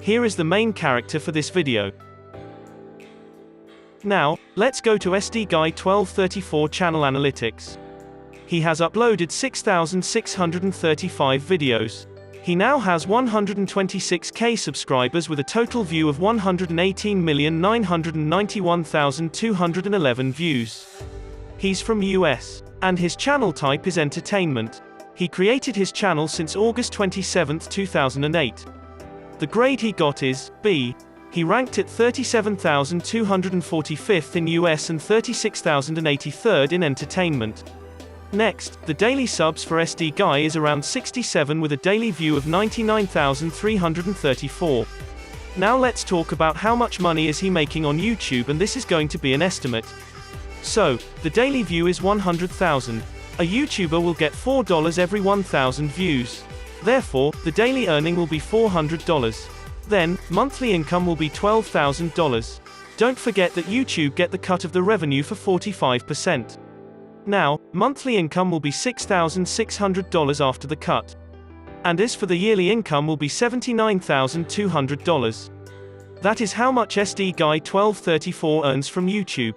Here is the main character for this video. Now, let's go to SDGuy 1234 channel analytics. He has uploaded 6,635 videos. He now has 126k subscribers with a total view of 118,991,211 views. He's from US. And his channel type is entertainment. He created his channel since August 27, 2008. The grade he got is B. He ranked at 37,245th in US and 36,083rd in entertainment. Next, the daily subs for SDGuy is around 67 with a daily view of 99,334. Now let's talk about how much money is he making on YouTube, and this is going to be an estimate. So, the daily view is 100,000. A YouTuber will get $4 every 1,000 views. Therefore, the daily earning will be $400. Then, monthly income will be $12,000. Don't forget that YouTube get the cut of the revenue for 45%. Now, monthly income will be $6,600 after the cut. And as for the yearly income will be $79,200. That is how much SDGuy 1234 earns from YouTube.